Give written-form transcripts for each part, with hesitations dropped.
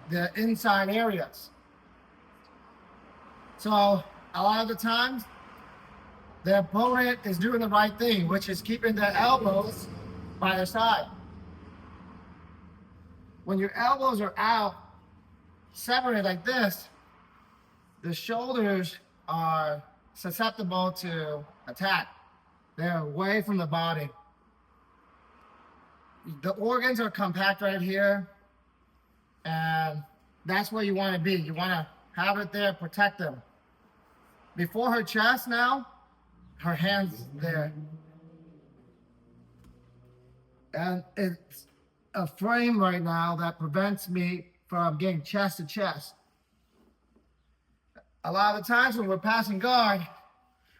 the inside areas. So a lot of the times, the opponent is doing the right thing, which is keeping their elbows by their side. When your elbows are out, separated like this, the shoulders are susceptible to attack. They're away from the body. The organs are compact right here, and that's where you want to be. You want to have it there, protect them. Before her chest now, her hands there. And it's a frame right now that prevents me from getting chest to chest. A lot of the times when we're passing guard,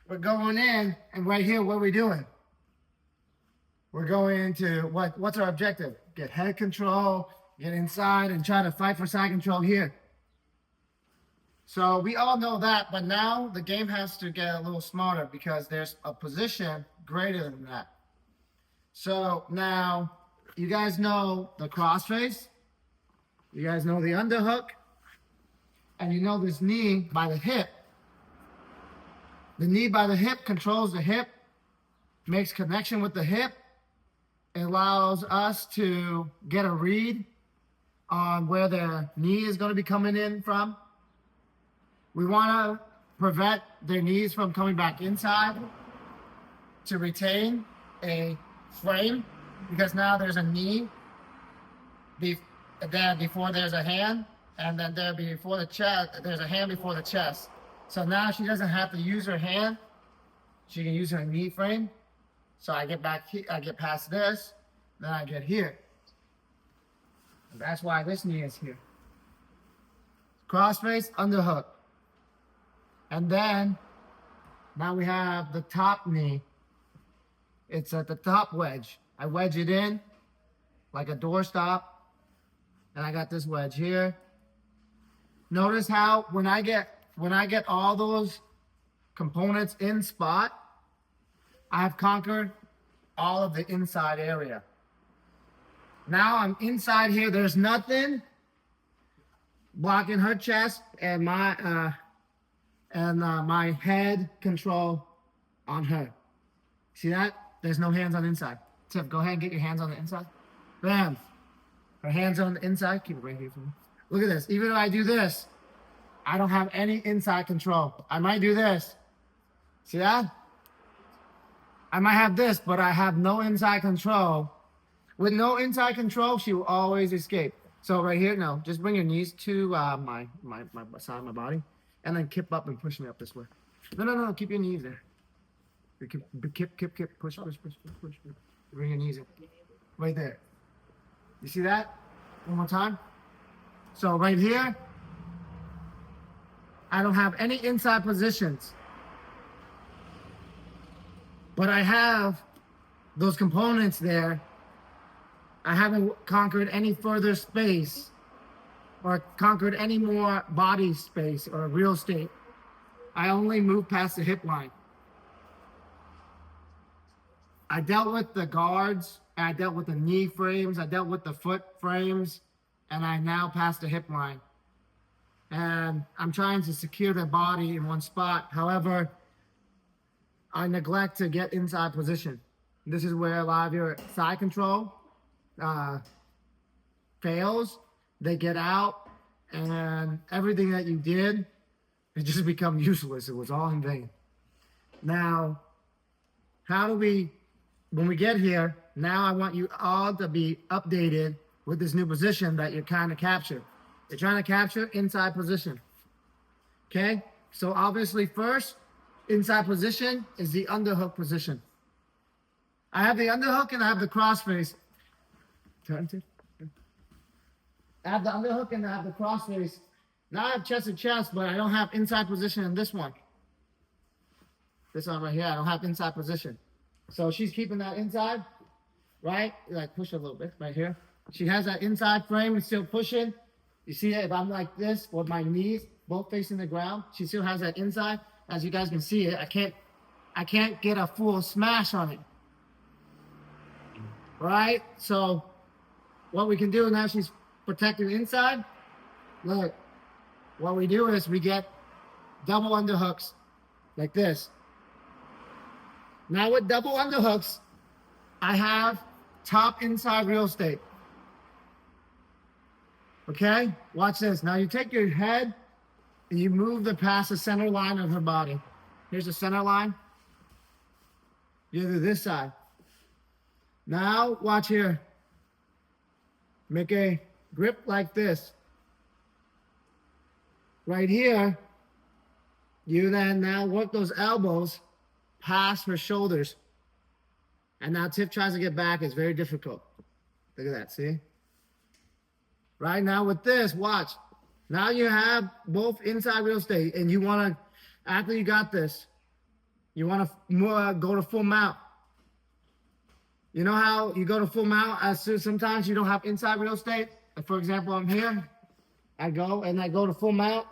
we're going in, and right here, what are we doing? We're going into what's our objective? Get head control, get inside, and try to fight for side control here. So we all know that, but now the game has to get a little smarter because there's a position greater than that. So now you guys know the crossface, you guys know the underhook, and you know this knee by the hip. The knee by the hip controls the hip, makes connection with the hip. It allows us to get a read on where the knee is going to be coming in from. We want to prevent their knees from coming back inside to retain a frame, because now there's a knee before there's a hand, and then there before the chest, there's a hand before the chest. So now she doesn't have to use her hand. She can use her knee frame. So I get back here, I get past this, then I get here. And that's why this knee is here. Crossface, underhook. And then now we have the top knee. It's at the top wedge. I wedge it in like a doorstop. And I got this wedge here. Notice how when I get all those components in spot, I've conquered all of the inside area. Now I'm inside here. There's nothing blocking her chest and my head control on her. See that? There's no hands on the inside. Tiff, go ahead and get your hands on the inside. Bam. Her hands on the inside. Keep it right here for me. Look at this. Even if I do this, I don't have any inside control. I might do this. See that? I might have this, but I have no inside control. With no inside control, she will always escape. So right here, no, just bring your knees to my side of my body, and then kip up and push me up this way. No, keep your knees there. Kip, push. Bring your knees in. Right there. You see that? One more time. So right here, I don't have any inside positions. But I have those components there. I haven't conquered any further space or conquered any more body space or real estate. I only moved past the hip line. I dealt with the guards, and I dealt with the knee frames, I dealt with the foot frames, and I now passed the hip line. And I'm trying to secure the body in one spot. However, I neglect to get inside position. This is where a lot of your side control fails. They get out, and everything that you did, it just become useless. It was all in vain. Now, when we get here, now I want you all to be updated with this new position that you're trying to capture. You're trying to capture inside position. Okay? So obviously first, inside position is the underhook position. I have the underhook and I have the crossface. Turn to. I have the underhook and I have the crossface. Now I have chest to chest, but I don't have inside position in this one. This one right here, I don't have inside position. So she's keeping that inside, right? Like push a little bit right here. She has that inside frame and still pushing. You see that if I'm like this with my knees both facing the ground, she still has that inside. As you guys can see it, I can't get a full smash on it. Right? So what we can do now, she's protected inside. Look, what we do is we get double underhooks like this. Now with double underhooks, I have top inside real estate. Okay, watch this. Now you take your head and you move the past the center line of her body. Here's the center line. You do this side. Now watch here. Make a grip like this. Right here, you then now work those elbows past her shoulders. And now Tiff tries to get back. It's very difficult. Look at that, see? Right now with this, watch. Now you have both inside real estate, and you want to, after you got this, you want to go to full mount. You know how you go to full mount as soon sometimes you don't have inside real estate? For example, I'm here. I go to full mount.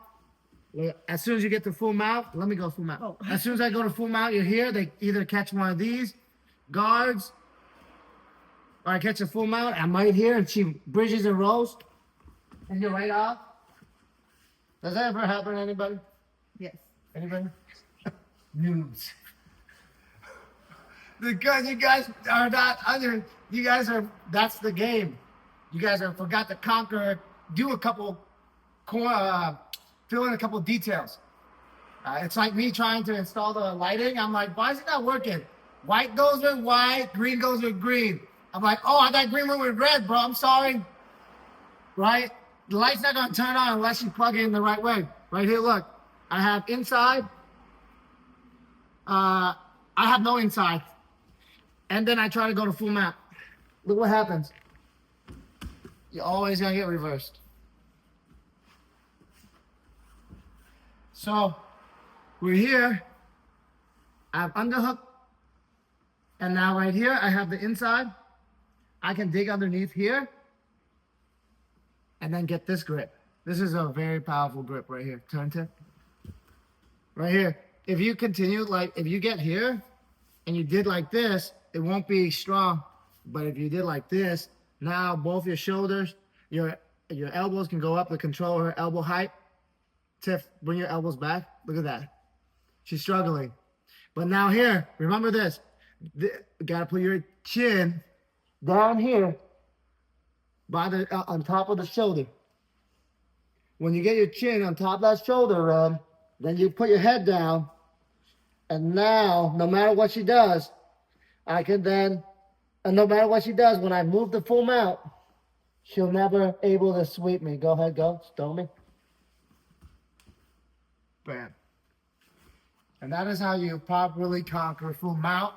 As soon as you get to full mount, let me go full mount. Oh. As soon as I go to full mount, you're here. They either catch one of these guards, or I catch a full mount. I'm right here, and she bridges and rolls, and you're right off. Does that ever happen to anybody? Yes. Anybody? Noobs. Because you guys are not under. You guys are. That's the game. You guys are forgot to conquer. Do a couple. Fill in a couple details. It's like me trying to install the lighting. I'm like, why is it not working? White goes with white, green goes with green. I'm like, oh, I got green went with red, bro. I'm sorry. Right? The light's not gonna turn on unless you plug it in the right way. Right here, look. I have inside. I have no inside. And then I try to go to full map. Look what happens. You're always gonna get reversed. So we're here. I have underhook. And now right here, I have the inside. I can dig underneath here and then get this grip. This is a very powerful grip right here. Turn tip. Right here. If you continue, like if you get here and you did like this, it won't be strong. But if you did like this, now both your shoulders, your elbows can go up to control her elbow height. Tiff, bring your elbows back. Look at that. She's struggling. But now here, remember this. You gotta put your chin down here by the on top of the shoulder. When you get your chin on top of that shoulder, then you put your head down. And now, no matter what she does, I can then, and no matter what she does, when I move the full mount, she'll never able to sweep me. Go ahead, go. Stone me. Bam. And that is how you properly conquer full mount,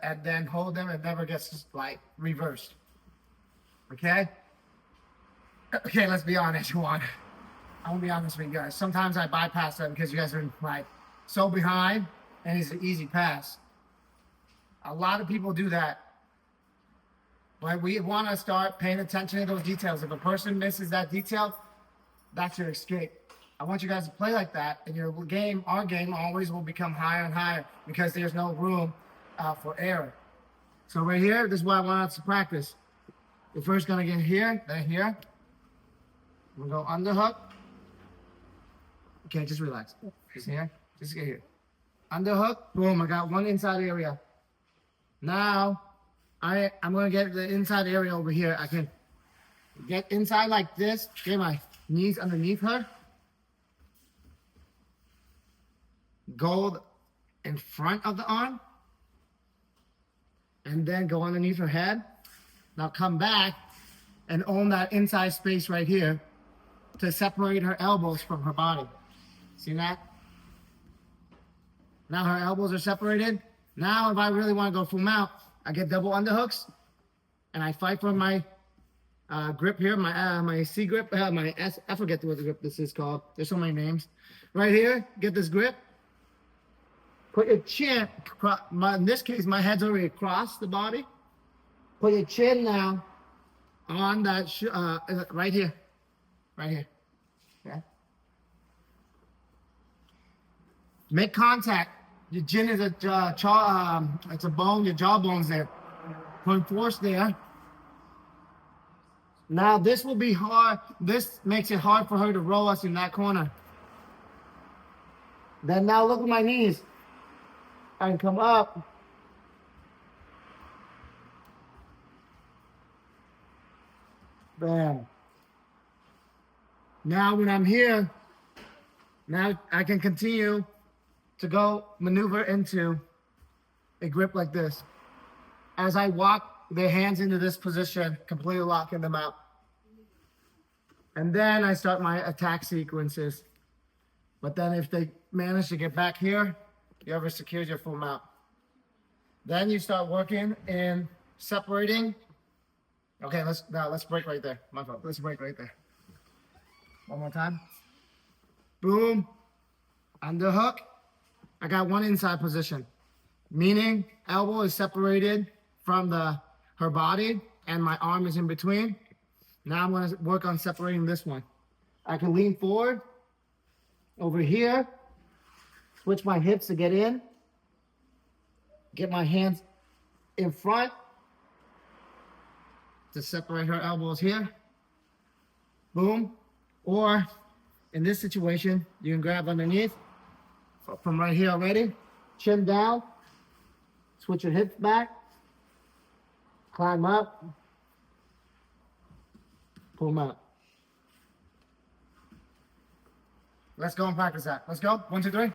and then hold them and never gets like reversed. Okay? Okay, let's be honest, Juan. I'm gonna be honest with you guys. Sometimes I bypass them because you guys are like so behind and it's an easy pass. A lot of people do that. But we want to start paying attention to those details. If a person misses that detail, that's your escape. I want you guys to play like that, and your game, our game, always will become higher and higher because there's no room for error. So right here, this is what I want us to practice. We're first gonna get here, then here. We'll go underhook. Okay, just relax. Just here, just get here. Underhook, boom, I got one inside area. Now, I'm gonna get the inside area over here. I can get inside like this, get my knees underneath her. Go in front of the arm. And then go underneath her head. Now come back and own that inside space right here to separate her elbows from her body. See that? Now her elbows are separated. Now if I really want to go full mount, I get double underhooks and I fight for my grip here, my C grip, my S, I forget what the grip this is called. There's so many names. Right here, get this grip. Put your chin, in this case, my head's already across the body. Put your chin now on that, right here. Right here. Okay. Make contact. Your chin is it's a bone, your jawbone's there. Put force there. Now this will be hard. This makes it hard for her to roll us in that corner. Then now look at my knees. And come up. Bam. Now when I'm here, now I can continue to go maneuver into a grip like this. As I walk their hands into this position, completely locking them out. And then I start my attack sequences. But then if they manage to get back here, you ever secured your full mount. Then you start working in separating. Okay, let's break right there. My fault. Let's break right there. One more time. Boom. Underhook. I got one inside position, meaning elbow is separated from her body and my arm is in between. Now I'm going to work on separating this one. I can lean forward over here, switch my hips to get in, get my hands in front to separate her elbows here. Boom. Or in this situation, you can grab underneath from right here already, chin down, switch your hips back, climb up, pull them out. Let's go and practice that. Let's go. 1, 2, 3.